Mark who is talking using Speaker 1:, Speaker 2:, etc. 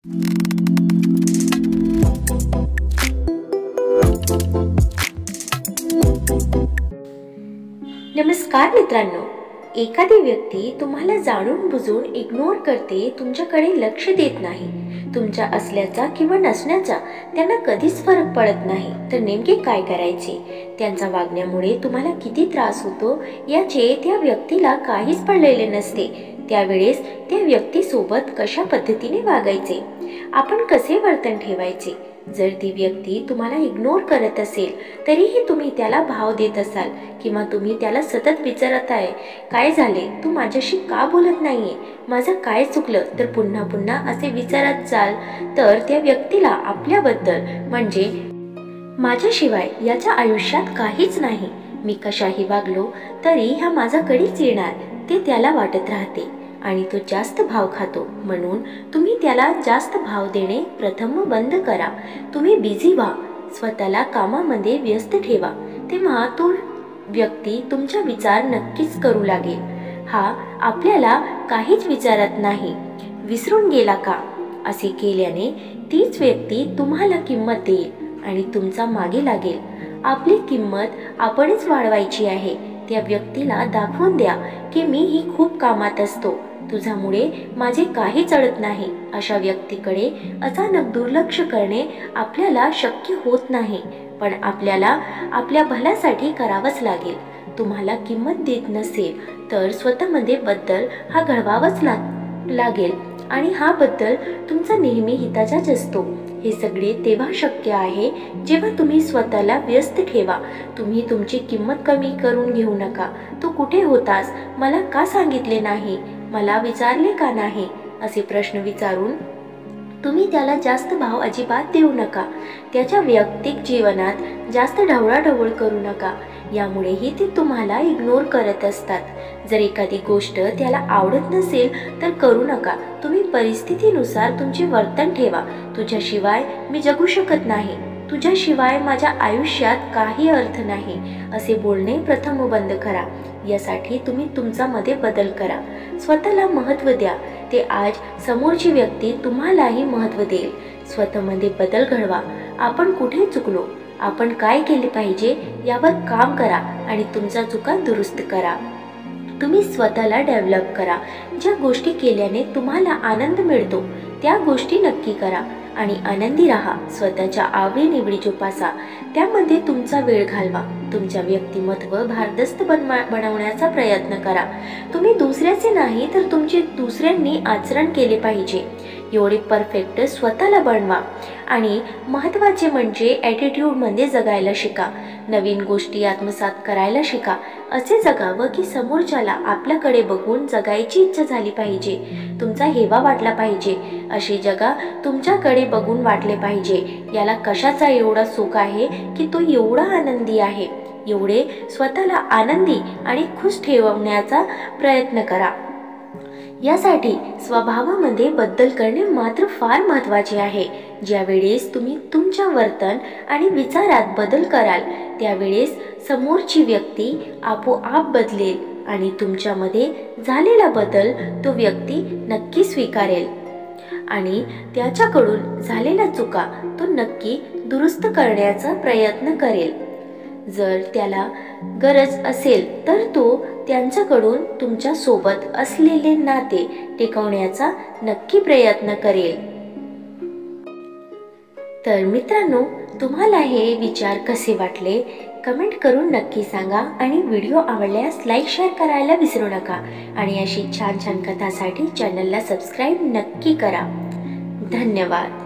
Speaker 1: नमस्कार मित्रांनो, एखादी व्यक्ती तुम्हाला जाणून बुजून इग्नोर करते, तुमच्याकडे लक्ष देत नाही. तुमच्या असल्याचा किंवा नसण्याचा त्यांना कधीच फरक पडत नाही. तर नेमके काय करायचे? त्यांच्या वागण्यामुळे तुम्हाला किती त्रास होतो याचे त्या व्यक्तीला काहीच पडलेले नसते. त्यावेळेस त्या व्यक्तीसोबत कशा पद्धतीने वागायचे, आपण कसे वर्तन ठेवायचे? जर ती व्यक्ती तुम्हाला इग्नोर करत असेल तरीही तुम्ही त्याला भाव देत असाल किंवा तुम्ही त्याला सतत विचारत आहे, काय झाले, तू माझ्याशी का बोलत नाहीये, माझं काय चुकलं, तर पुन्हा पुन्हा असे विचारत जाल तर त्या व्यक्तीला आपल्याबद्दल म्हणजे माझ्याशिवाय याच्या आयुष्यात काहीच नाही, मी कशाही वागलो तरी ह्या माझ्याकडेच येणार, ते त्याला वाटत राहते आणि तो जास्त भाव खातो. म्हणून तुम्ही त्याला जास्त भाव देणे प्रथम बंद करा. तुम्ही बिझी व्हा, स्वतःला कामामध्ये व्यस्त ठेवा, तेव्हा तो व्यक्ती तुमचा विचार नक्कीच करू लागेल. हा आपल्याला काहीच विचारत नाही, विसरून गेला का? असे केल्याने तीच व्यक्ती तुम्हाला किंमत देईल आणि तुमचा मागे लागेल. आपली किंमत आपणच वाढवायची आहे. त्या व्यक्तीला दाखवून द्या की मी ही खूप कामात असतो, तुझ्यामुळे माझे काही चढत नाही. अशा व्यक्तीकडे अचानक दुर्लक्ष करणे आपल्याला शक्य होत नाही, पण आपल्याला आपल्या भल्यासाठी करावंच लागेल. तुम्हाला किंमत देत नसेल तर स्वतःमध्ये बदल हा घडवावाच लागेल आणि हा बदल तुमचा नेहमी हिताचाच असतो. हे सगळे तेव्हा शक्य आहे जेव्हा तुम्ही स्वतःला व्यस्त ठेवा. तुम्ही तुमची किंमत कमी करून घेऊ नका. तू कुठे होतास, मला का सांगितले नाही, मला विचारले का नाही, असे प्रश्न विचारून तुम्ही त्याला जास्त भाव अजिबात देऊ नका. त्याच्या वैयक्तिक जीवनात जास्त ढवळाढवळ करू नका, यामुळेही ते तुम्हाला इग्नोर करत असतात. जर एखादी गोष्ट त्याला आवडत नसेल तर करू नका. तुम्ही परिस्थितीनुसार तुमचे वर्तन ठेवा. तुझ्याशिवाय मी जगू शकत नाही, तुझ्याशिवाय माझ्या आयुष्यात काही अर्थ नाही, असे बोलणे प्रथम बंद करा. यासाठी तुम्ही तुमच्यामध्ये बदल करा. स्वतःला महत्त्व द्या, ते आज समोरची व्यक्ती तुम्हालाही महत्त्व देईल. स्वतःमध्ये बदल घडवा. आपण कुठे चुकलो, आपण काय केले पाहिजे यावर काम करा आणि तुमच्या चुका दुरुस्त करा. तुम्ही स्वतःला डेव्हलप करा. ज्या गोष्टी केल्याने तुम्हाला आनंद मिळतो त्या गोष्टी नक्की करा आणि आनंदी राहा. स्वतःच्या आवडीनिवडी जोपासा, त्यामध्ये तुमचा वेळ घालवा. तुमच्या व्यक्तिमत्व भारदस्त बनवण्याचा प्रयत्न करा. तुम्ही दुसऱ्याचे नाही तर तुमचे दुसऱ्यांनी आचरण केले पाहिजे एवढे परफेक्ट स्वतःला बनवा. आणि महत्त्वाचे म्हणजे ॲटिट्यूडमध्ये जगायला शिका. नवीन गोष्टी आत्मसात करायला शिका. असे जगावं की समोरच्याला आपल्याकडे बघून जगायची इच्छा झाली पाहिजे, तुमचा हेवा वाटला पाहिजे. असे जगा, तुमच्याकडे बघून वाटले पाहिजे याला कशाचा एवढा सुख आहे की तो एवढा आनंदी आहे. एवढे स्वतःला आनंदी आणि खुश ठेवण्याचा प्रयत्न करा. यासाठी स्वभावामध्ये बदल करणे मात्र फार महत्त्वाचे आहे. ज्यावेळेस तुम्ही तुमच्या वर्तन आणि विचारात बदल कराल त्यावेळेस समोरची व्यक्ती आपोआप बदलेल आणि तुमच्यामध्ये झालेला बदल तो व्यक्ती नक्की स्वीकारेल आणि त्याच्याकडून झालेल्या चुका तो नक्की दुरुस्त करण्याचा प्रयत्न करेल. जर त्याला गरज असेल तर तो त्यांच्याकडून तुमच्या सोबत असलेले नाते टिकवण्याचा नक्की प्रयत्न करेल. तर मित्रांनो, तुम्हाला हे विचार कसे वाटले कमेंट करून नक्की सांगा आणि व्हिडिओ आवडल्यास लाईक शेअर करायला विसरू नका आणि अशी छान छान कथासाठी चॅनलला सबस्क्राईब नक्की करा. धन्यवाद.